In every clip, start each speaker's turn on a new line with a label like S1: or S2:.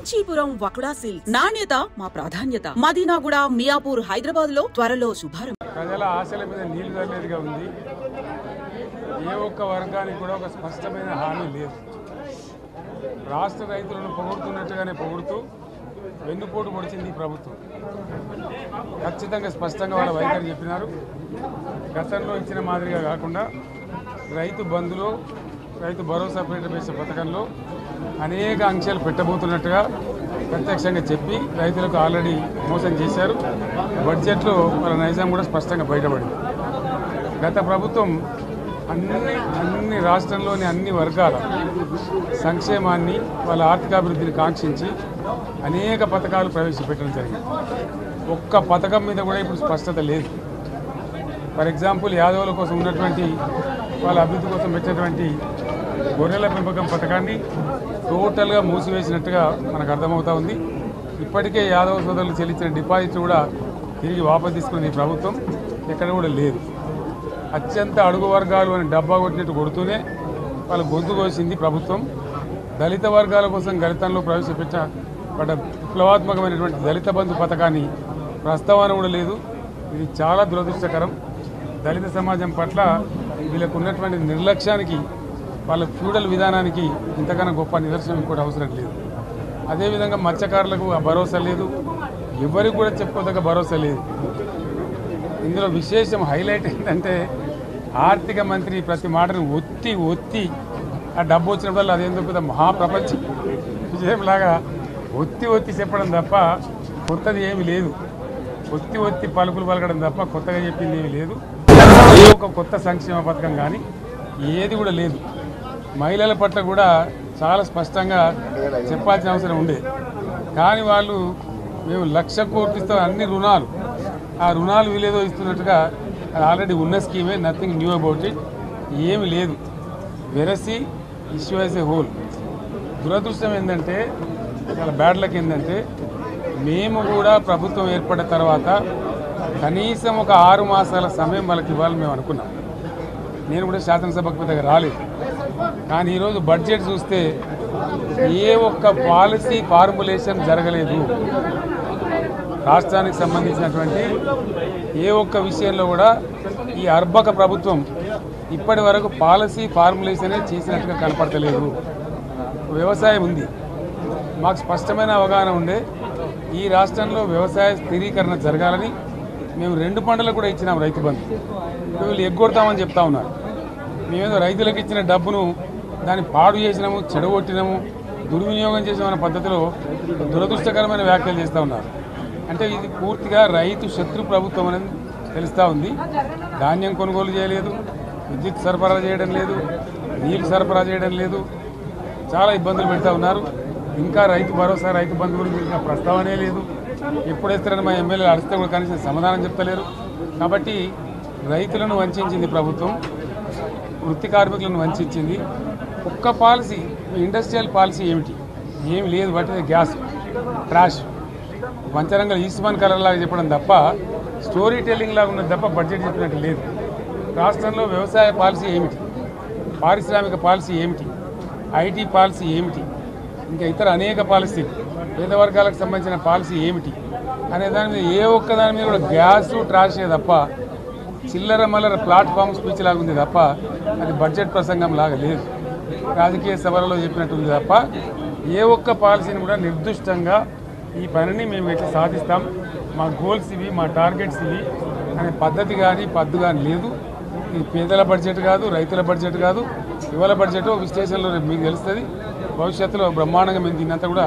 S1: Kanchipuram వకుడా silks నాణ్యత మా ప్రాధాన్యత. మదీనాగూడ, మియాపూర్, హైదరాబాద్ లో త్వరలో శుభారంభం.
S2: ప్రజల ఆశల మీద నీళ్లు చల్లేదిగా ఉంది. ఏ ఒక్క వర్గానికి కూడా ఒక స్పష్టమైన హామీ లేదు. రాష్ట్ర రైతులను పొగుడుతున్నట్టుగానే పొగుడుతూ వెన్నుపోటు పొడిచింది ప్రభుత్వం. ఖచ్చితంగా స్పష్టంగా వాళ్ళ వైఖరి చెప్పినారు. గతంలో ఇచ్చిన మాదిరిగా కాకుండా రైతు బంధులో, రైతు భరోసా పేట పథకంలో అనేక ఆంక్షలు పెట్టబోతున్నట్టుగా ప్రత్యక్షంగా చెప్పి రైతులకు ఆల్రెడీ మోసం చేశారు. బడ్జెట్లో వాళ్ళ నైజాం కూడా స్పష్టంగా బయటపడింది. గత ప్రభుత్వం అన్ని రాష్ట్రంలోని అన్ని వర్గాల సంక్షేమాన్ని, వాళ్ళ ఆర్థికాభివృద్ధిని కాంక్షించి అనేక పథకాలు ప్రవేశపెట్టడం జరిగింది. ఒక్క పథకం మీద కూడా ఇప్పుడు స్పష్టత లేదు. ఫర్ ఎగ్జాంపుల్, యాదవుల కోసం ఉన్నటువంటి వాళ్ళ అభివృద్ధి కోసం పెట్టినటువంటి గొర్రెల పెంపకం పథకాన్ని టోటల్గా మూసివేసినట్టుగా మనకు అర్థమవుతా ఉంది. ఇప్పటికే యాదవ సోదరులు చెల్లించిన డిపాజిట్ కూడా తిరిగి వాపసు తీసుకున్నది ప్రభుత్వం. ఎక్కడ కూడా లేదు. అత్యంత అడుగు వర్గాలు అని డబ్బా కొట్టినట్టు కొడుతూనే వాళ్ళ గొంతు కోసింది ప్రభుత్వం. దళిత వర్గాల కోసం గణితంలో ప్రవేశపెట్టబడ్డ విప్లవాత్మకమైనటువంటి దళిత బంధు పథకాన్ని ప్రస్తావన కూడా లేదు. ఇది చాలా దురదృష్టకరం. దళిత సమాజం పట్ల వీళ్ళకు ఉన్నటువంటి నిర్లక్ష్యానికి, వాళ్ళ ఫ్యూడల్ విధానానికి ఇంతకన్నా గొప్ప నిదర్శనం కూడా అవసరం లేదు. అదేవిధంగా మత్స్యకారులకు ఆ భరోసా లేదు. ఎవరికి కూడా చెప్పుకోదగ్గ భరోసా లేదు. ఇందులో విశేషం హైలైట్ ఏంటంటే, ఆర్థిక మంత్రి ప్రతి మాటను ఒత్తి ఆ డబ్బు వచ్చినప్పుడు అదేందో పెద్ద మహాప్రపంచ విజయంలాగా ఒత్తి చెప్పడం తప్ప కొత్తది ఏమీ లేదు. ఒత్తి పలుకులు పలకడం తప్ప కొత్తగా చెప్పింది ఏమీ లేదు. ఒక కొత్త సంక్షేమ పథకం కానీ ఏది కూడా లేదు. మహిళల పట్ల కూడా చాలా స్పష్టంగా చెప్పాల్సిన అవసరం ఉండే. కానీ వాళ్ళు మేము 1,00,000 కోట్లు ఇస్తాం, అన్ని రుణాలు, ఆ రుణాలు వీలేదో ఇస్తున్నట్టుగా, అది ఆల్రెడీ ఉన్న స్కీమే, నథింగ్ న్యూ అబౌట్ ఇట్, ఏమి లేదు. వెరసి ఇష్యూ యాజ్ ఏ హోల్. దురదృష్టం ఏంటంటే, చాలా బ్యాడ్ లక్ ఏంటంటే, మేము కూడా ప్రభుత్వం ఏర్పడిన తర్వాత కనీసం ఒక 6 మాసాల సమయం వాళ్ళకి ఇవ్వాలని మేము అనుకున్నాం. నేను కూడా శాసనసభకు దగ్గర రాలేదు. కానీ ఈరోజు బడ్జెట్ చూస్తే ఏ ఒక్క పాలసీ ఫార్ములేషన్ జరగలేదు. రాష్ట్రానికి సంబంధించినటువంటి ఏ ఒక్క విషయంలో కూడా ఈ అర్భక ప్రభుత్వం ఇప్పటి వరకు పాలసీ ఫార్ములేషనే చేసినట్టుగా కనపడతలేదు. వ్యవసాయం ఉంది, మాకు స్పష్టమైన అవగాహన ఉండే ఈ రాష్ట్రంలో వ్యవసాయ స్థిరీకరణ జరగాలని మేము 2 పంటలకు కూడా ఇచ్చినాం రైతు బంధు. వీళ్ళు ఎగ్గొడతామని చెప్తా ఉన్నారు. మేమేదో రైతులకు ఇచ్చిన డబ్బును దాన్ని పాడు చేసినాము, చెడగొట్టినాము, దుర్వినియోగం చేసామన్న పద్ధతిలో దురదృష్టకరమైన వ్యాఖ్యలు చేస్తూ ఉన్నారు. అంటే ఇది పూర్తిగా రైతు శత్రు ప్రభుత్వం అనేది తెలుస్తూ ఉంది. ధాన్యం కొనుగోలు చేయలేదు, విద్యుత్ సరఫరా చేయడం లేదు, నీళ్లు సరఫరా చేయడం లేదు, చాలా ఇబ్బందులు పెడతా ఉన్నారు. ఇంకా రైతు భరోసా, రైతు బంధు గురించి ఇంకా ప్రస్తావనే లేదు. ఎప్పుడేస్తారని మా ఎమ్మెల్యేలు అడిస్తే కూడా కనీసం సమాధానం చెప్తలేరు. కాబట్టి రైతులను వంచింది ప్రభుత్వం, వృత్తి కార్మికులను వంచింది. ఒక్క పాలసీ, ఇండస్ట్రియల్ పాలసీ ఏమిటి? ఏమి లేదు. బట్టి గ్యాస్ ట్రాష్ పంచరంగ ఈస్మాన్ కలర్ లాగా చెప్పడం తప్ప, స్టోరీ టెల్లింగ్ లాగా ఉన్నది తప్ప బడ్జెట్ చెప్పినట్టు లేదు. రాష్ట్రంలో వ్యవసాయ పాలసీ ఏమిటి? పారిశ్రామిక పాలసీ ఏమిటి? ఐటీ పాలసీ ఏమిటి? ఇంకా ఇతర అనేక పాలసీలు, పేద వర్గాలకు సంబంధించిన పాలసీ ఏమిటి అనే దాని మీద ఏ ఒక్క దాని మీద కూడా గ్యాస్ ట్రాషే తప్ప, చిల్లర మల్లర ప్లాట్ఫామ్ స్పీచ్ లాగా ఉంది తప్ప, అది బడ్జెట్ ప్రసంగం లాగా లేదు. రాజకీయ సభలలో చెప్పినట్టుంది తప్ప ఏ ఒక్క పాలసీని కూడా నిర్దిష్టంగా ఈ పనిని మేము ఎట్లా సాధిస్తాం, మా గోల్స్ ఇవి, మా టార్గెట్స్ ఇవి అనే పద్ధతి కానీ పద్దు కానీ లేదు. ఇది పేదల బడ్జెట్ కాదు, రైతుల బడ్జెట్ కాదు, యువల బడ్జెట్. విశ్లేషణలో మీకు తెలుస్తుంది. భవిష్యత్తులో బ్రహ్మాండంగా మేము దీన్నంతా కూడా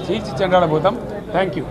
S2: చీల్చి చెండాడబోతాం. Thank you.